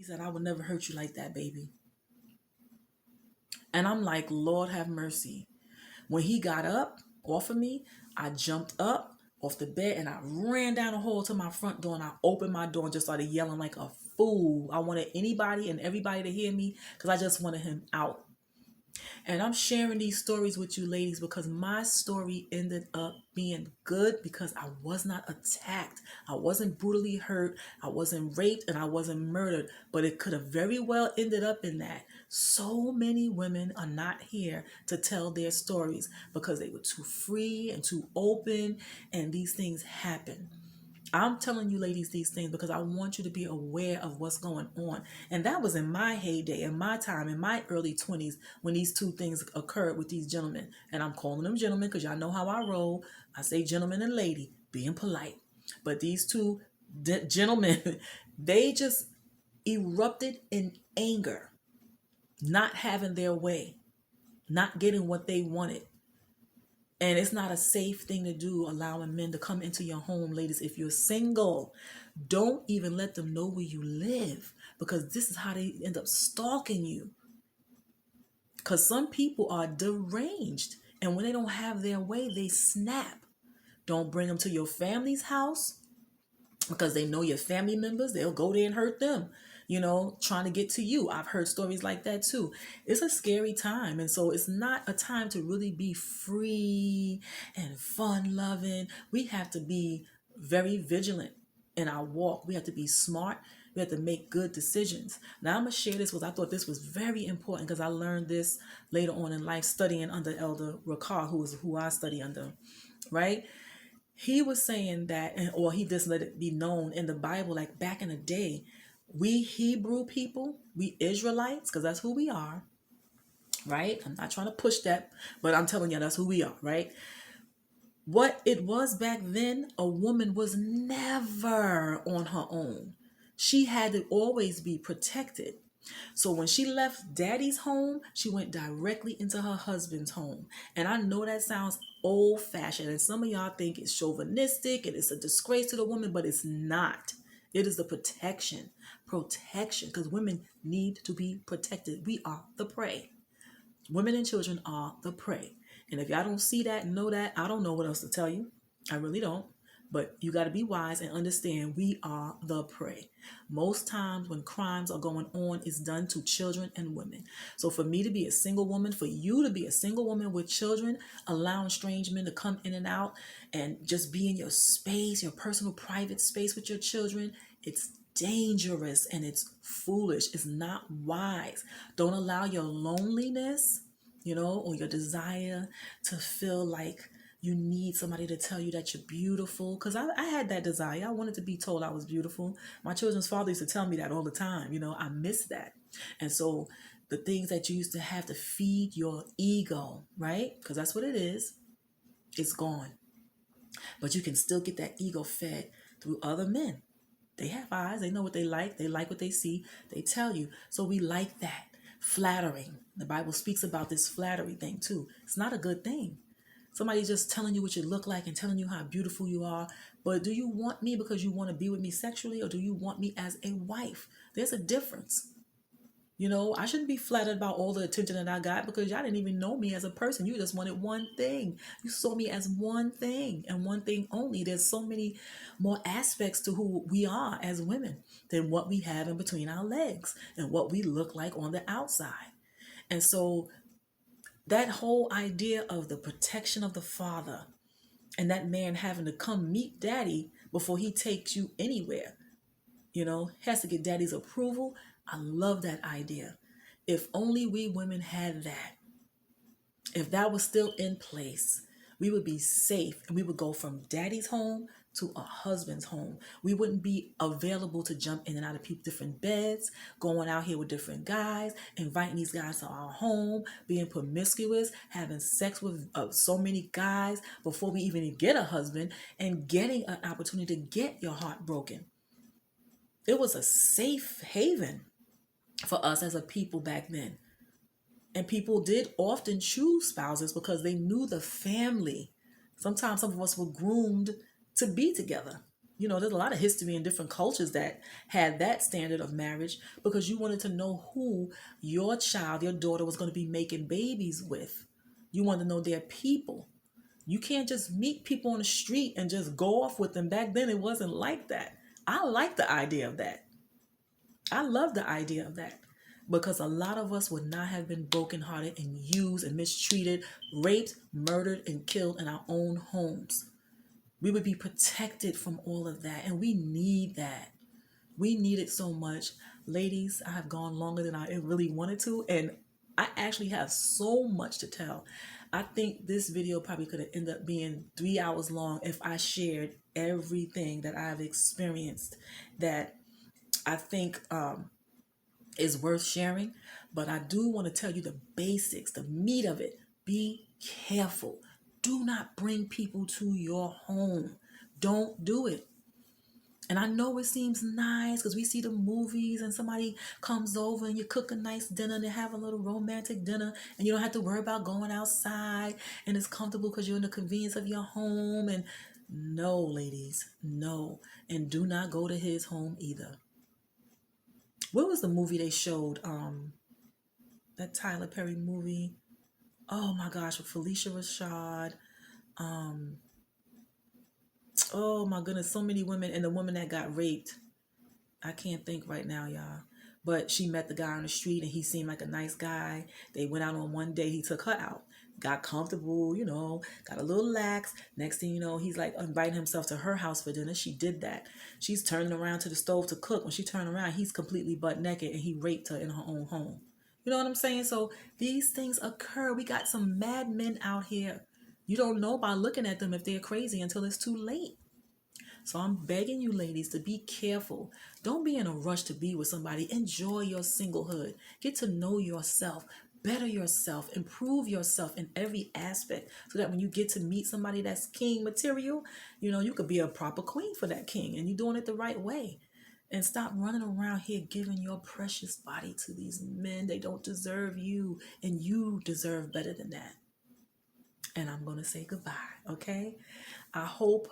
He said, I would never hurt you like that, baby. And I'm like, Lord have mercy. When he got up off of me, I jumped up off the bed and I ran down the hall to my front door and I opened my door and just started yelling like a fool. I wanted anybody and everybody to hear me because I just wanted him out. And I'm sharing these stories with you ladies because my story ended up being good because I was not attacked. I wasn't brutally hurt. I wasn't raped and I wasn't murdered. But it could have very well ended up in that. So many women are not here to tell their stories because they were too free and too open, and these things happen. I'm telling you ladies these things because I want you to be aware of what's going on. And that was in my heyday, in my time, in my early 20s when these two things occurred with these gentlemen. And I'm calling them gentlemen because y'all know how I roll. I say gentleman and lady, being polite. But these two gentlemen, they just erupted in anger, not having their way, not getting what they wanted. And it's not a safe thing to do, allowing men to come into your home, ladies. If you're single, don't even let them know where you live because this is how they end up stalking you. Because some people are deranged, and when they don't have their way, they snap. Don't bring them to your family's house because they know your family members. They'll go there and hurt them, trying to get to you. I've heard stories like that too. It's a scary time. And so it's not a time to really be free and fun loving. We have to be very vigilant in our walk. We have to be smart. We have to make good decisions. Now I'm going to share this because I thought this was very important because I learned this later on in life studying under Elder Rakar, who I study under, right? He was saying that, or he just let it be known in the Bible, like back in the day, we Hebrew people, we Israelites, because that's who we are, right? I'm not trying to push that, but I'm telling you, that's who we are, right? What it was back then, a woman was never on her own. She had to always be protected. So when she left daddy's home, she went directly into her husband's home. And I know that sounds old fashioned, and some of y'all think it's chauvinistic and it's a disgrace to the woman, but it's not. It is the protection, because women need to be protected. We are the prey. Women and children are the prey. And if y'all don't see that, know that, I don't know what else to tell you. I really don't. But you got to be wise and understand we are the prey. Most times when crimes are going on, it's done to children and women. So for me to be a single woman, for you to be a single woman with children, allowing strange men to come in and out and just be in your space, your personal private space with your children, it's dangerous and it's foolish. It's not wise. Don't allow your loneliness, or your desire to feel like you need somebody to tell you that you're beautiful. Because I had that desire. I wanted to be told I was beautiful. My children's father used to tell me that all the time. I miss that. And so the things that you used to have to feed your ego, right? Because that's what it is. It's gone. But you can still get that ego fed through other men. They have eyes. They know what they like. They like what they see. They tell you. So we like that. Flattering. The Bible speaks about this flattery thing too. It's not a good thing. Somebody just telling you what you look like and telling you how beautiful you are. But do you want me because you want to be with me sexually, or do you want me as a wife? There's a difference. I shouldn't be flattered about all the attention that I got because y'all didn't even know me as a person. You just wanted one thing. You saw me as one thing and one thing only. There's so many more aspects to who we are as women than what we have in between our legs and what we look like on the outside. And so that whole idea of the protection of the father and that man having to come meet daddy before he takes you anywhere, has to get daddy's approval. I love that idea. If only we women had that. If that was still in place, we would be safe and we would go from daddy's home to a husband's home. We wouldn't be available to jump in and out of people's different beds, going out here with different guys, inviting these guys to our home, being promiscuous, having sex with so many guys before we even get a husband, and getting an opportunity to get your heart broken. It was a safe haven for us as a people back then. And people did often choose spouses because they knew the family. Sometimes some of us were groomed to be together. You know, there's a lot of history in different cultures that had that standard of marriage because you wanted to know who your child, your daughter was going to be making babies with. You wanted to know their people. You can't just meet people on the street and just go off with them. Back then, it wasn't like that. I like the idea of that. I love the idea of that because a lot of us would not have been brokenhearted and used and mistreated, raped, murdered, and killed in our own homes. We would be protected from all of that, and we need that. We need it so much. Ladies, I have gone longer than I really wanted to, and I actually have so much to tell. I think this video probably could have ended up being 3 hours long if I shared everything that I've experienced that I think is worth sharing. But I do want to tell you the basics, the meat of it. Be careful. Do not bring people to your home. Don't do it. And I know it seems nice because we see the movies and somebody comes over and you cook a nice dinner and they have a little romantic dinner and you don't have to worry about going outside and it's comfortable because you're in the convenience of your home. And no, ladies, no. And do not go to his home either. What was the movie they showed? That Tyler Perry movie. Oh my gosh, with Felicia Rashad. Um, oh my goodness, so many women and the woman that got raped. I can't think right now, y'all. But she met the guy on the street and he seemed like a nice guy. They went out on one day, he took her out. Got comfortable, you know, got a little lax. Next thing you know, he's like inviting himself to her house for dinner. She did that. She's turning around to the stove to cook. When she turned around, he's completely butt naked and he raped her in her own home. You know what I'm saying? So these things occur. We got some mad men out here. You don't know by looking at them if they're crazy until it's too late. So I'm begging you, ladies, to be careful. Don't be in a rush to be with somebody. Enjoy your singlehood. Get to know yourself, better yourself, improve yourself in every aspect so that when you get to meet somebody that's king material, you know, you could be a proper queen for that king and you're doing it the right way. And stop running around here giving your precious body to these men. They don't deserve you, and you deserve better than that. And I'm going to say goodbye, okay? I hope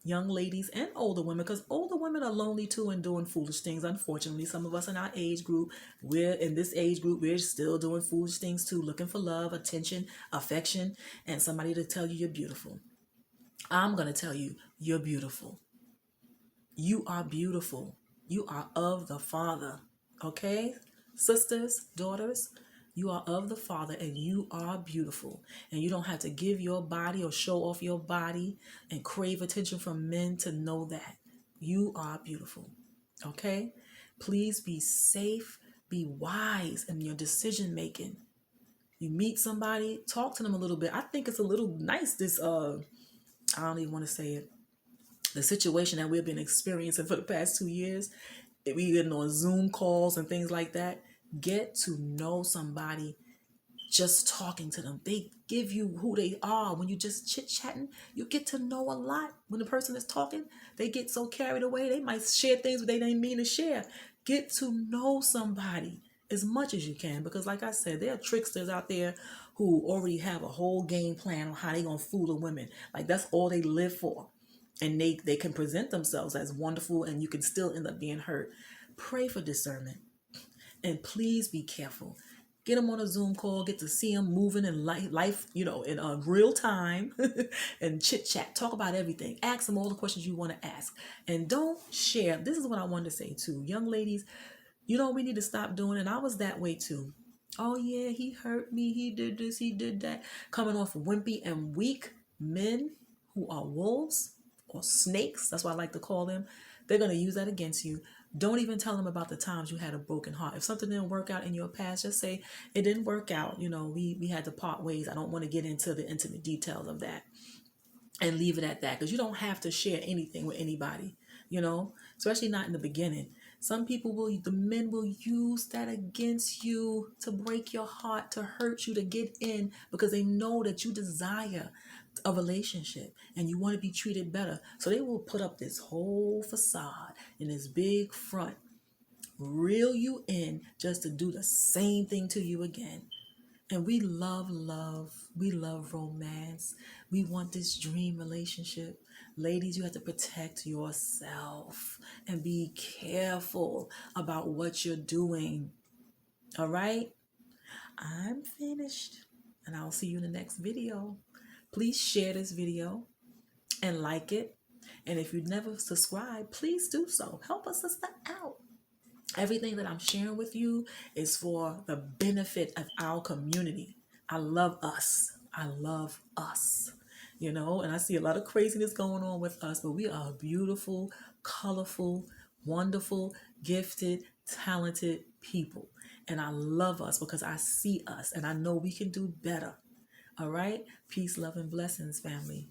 young ladies and older women, because older women are lonely too and doing foolish things. Unfortunately, some of us in our age group, we're still doing foolish things too, looking for love, attention, affection, and somebody to tell you you're beautiful. I'm going to tell you, you're beautiful. You are beautiful. You are of the Father. Okay? Sisters, daughters, you are of the Father and you are beautiful. And you don't have to give your body or show off your body and crave attention from men to know that. You are beautiful. Okay? Please be safe, be wise in your decision making. You meet somebody, talk to them a little bit. I think it's a little nice, this I don't even want to say it, the situation that we've been experiencing for the past 2 years, we getting on Zoom calls and things like that. Get to know somebody just talking to them. They give you who they are. When you just chit chatting, you get to know a lot. When the person is talking, they get so carried away, they might share things that they didn't mean to share. Get to know somebody as much as you can, because like I said, there are tricksters out there who already have a whole game plan on how they gonna fool the women. Like that's all they live for, and they can present themselves as wonderful and you can still end up being hurt. Pray for discernment and please be careful. Get them on a Zoom call, get to see them moving in life, you know, in real time and chit chat, talk about everything. Ask them all the questions you want to ask and don't share. This is what I wanted to say too. Young ladies, you know, we need to stop doing it. I was that way too. Oh yeah, he hurt me. He did this, he did that. Coming off wimpy and weak men who are wolves or snakes, that's what I like to call them. They're going to use that against you. Don't even tell them about the times you had a broken heart. If something didn't work out in your past, just say it didn't work out. You know, we had to part ways. I don't want to get into the intimate details of that, and leave it at that, because you don't have to share anything with anybody, you know, especially not in the beginning. Some people will, the men will use that against you to break your heart, to hurt you, to get in, because they know that you desire a relationship and you want to be treated better. So they will put up this whole facade in this big front, reel you in just to do the same thing to you again. And we love love. We love romance. We want this dream relationship. Ladies, you have to protect yourself and be careful about what you're doing. All right? I'm finished. And I'll see you in the next video. Please share this video and like it. And if you never subscribe, please do so. Help us sister out. Everything that I'm sharing with you is for the benefit of our community. I love us. I love us. And I see a lot of craziness going on with us, but we are beautiful, colorful, wonderful, gifted, talented people. And I love us because I see us and I know we can do better. All right? Peace, love, and blessings, family.